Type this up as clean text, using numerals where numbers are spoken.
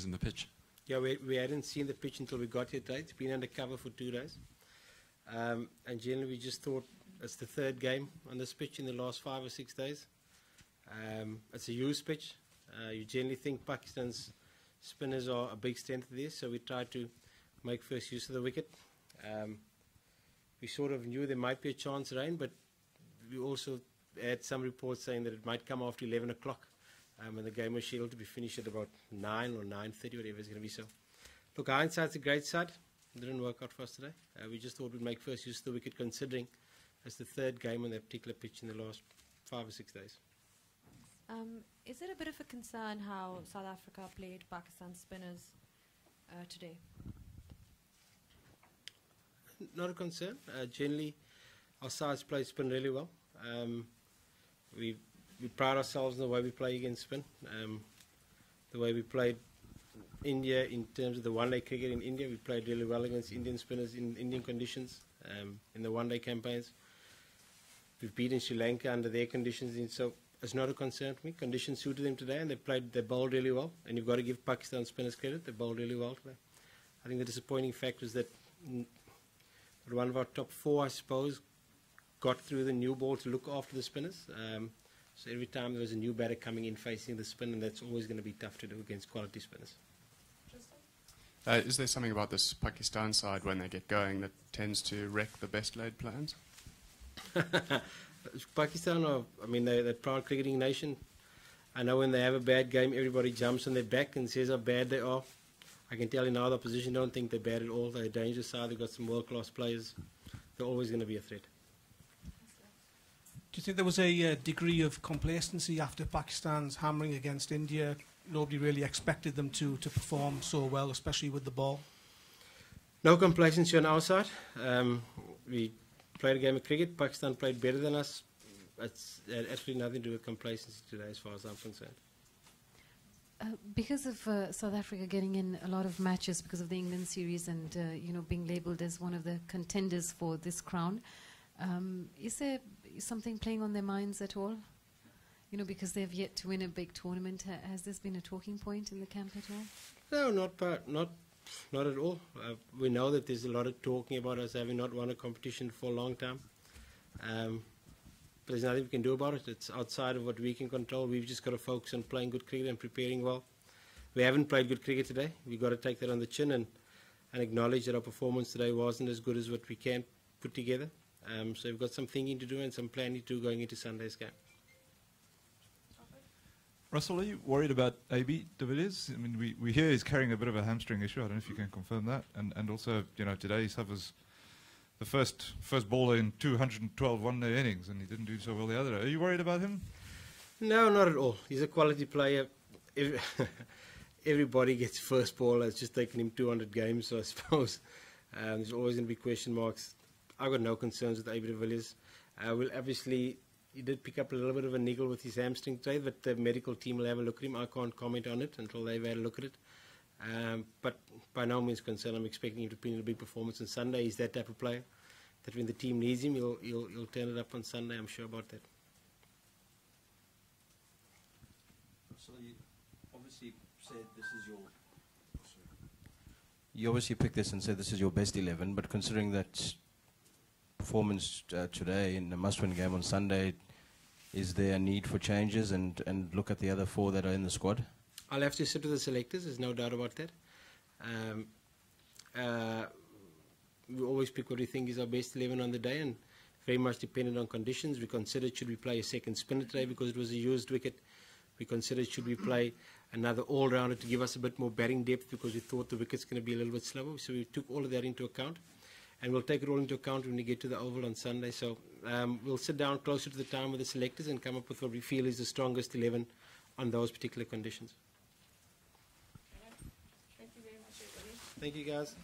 conditions in the pitch? Yeah, we hadn't seen the pitch until we got here today. It's been under cover for 2 days. And generally we just thought it's the 3rd game on this pitch in the last 5 or 6 days. It's a used pitch. You generally think Pakistan's spinners are a big strength of this, so we tried to make first use of the wicket. We sort of knew there might be a chance of rain, but we also had some reports saying that it might come after 11 o'clock. And the game was scheduled to be finished at about 9 or 9:30, whatever it's going to be. So, look, hindsight's a great side. It didn't work out for us today. We just thought we'd make first use of the wicket, considering it's the 3rd game on that particular pitch in the last 5 or 6 days. Is it a bit of a concern how South Africa played Pakistan spinners today? Not a concern. Generally, our sides play spin really well. We pride ourselves in the way we play against spin. The way we played India in terms of the one-day cricket in India, we played really well against Indian spinners in Indian conditions in the one-day campaigns. We've beaten Sri Lanka under their conditions, so it's not a concern for me. Conditions suited them today, and they bowled really well. And you've got to give Pakistan spinners credit; they bowled really well today. I think the disappointing fact was that one of our top 4, I suppose, got through the new ball to look after the spinners. So every time there was a new batter coming in facing the spin, and that's always going to be tough to do against quality spinners. Is there something about this Pakistan side when they get going that tends to wreck the best laid plans? Pakistan, they're a proud cricketing nation. I know when they have a bad game, everybody jumps on their back and says how bad they are. I can tell you now the opposition don't think they're bad at all. They're a dangerous side. They've got some world-class players. They're always going to be a threat. Do you think there was a degree of complacency after Pakistan's hammering against India? Nobody really expected them to perform so well, especially with the ball. No complacency on our side. We played a game of cricket. Pakistan played better than us. It's had absolutely nothing to do with complacency today, as far as I'm concerned. Because of South Africa getting in a lot of matches because of the England series and being labelled as one of the contenders for this crown, is there something playing on their minds at all? Because they've yet to win a big tournament. Has this been a talking point in the camp at all? No, not at all. We know that there's a lot of talking about us having not won a competition for a long time. But there's nothing we can do about it. It's outside of what we can control. We've just got to focus on playing good cricket and preparing well. We haven't played good cricket today. We've got to take that on the chin and acknowledge that our performance today wasn't as good as what we can put together. So we've got some thinking to do and some planning to do going into Sunday's game. Russell, are you worried about AB de Villiers? I mean, we hear he's carrying a bit of a hamstring issue. I don't know if you can confirm that. And also, today he suffers the first bowler in 212 one-day innings, and he didn't do so well the other day. Are you worried about him? No, not at all. He's a quality player. Everybody gets first ball. It's just taken him 200 games, so I suppose there's always going to be question marks. I've got no concerns with AB de Villiers. He did pick up a little bit of a niggle with his hamstring today, but the medical team will have a look at him. I can't comment on it until they've had a look at it. But by no means concerned. I'm expecting him to put in a big performance on Sunday. He's that type of player that when the team needs him, he'll turn it up on Sunday. I'm sure about that. So you obviously said this is your... You obviously picked this and said this is your best 11, but considering that performance today in the must-win game on Sunday, is there a need for changes and look at the other 4 that are in the squad? I'll have to sit with the selectors, there's no doubt about that. We always pick what we think is our best 11 on the day, and very much dependent on conditions. We considered should we play a second spinner today because it was a used wicket. We considered should we play another all-rounder to give us a bit more batting depth because we thought the wicket's going to be a little bit slower. So we took all of that into account, and we'll take it all into account when we get to the Oval on Sunday. So we'll sit down closer to the time with the selectors and come up with what we feel is the strongest 11 on those particular conditions. Thank you very much, everybody. Thank you, guys.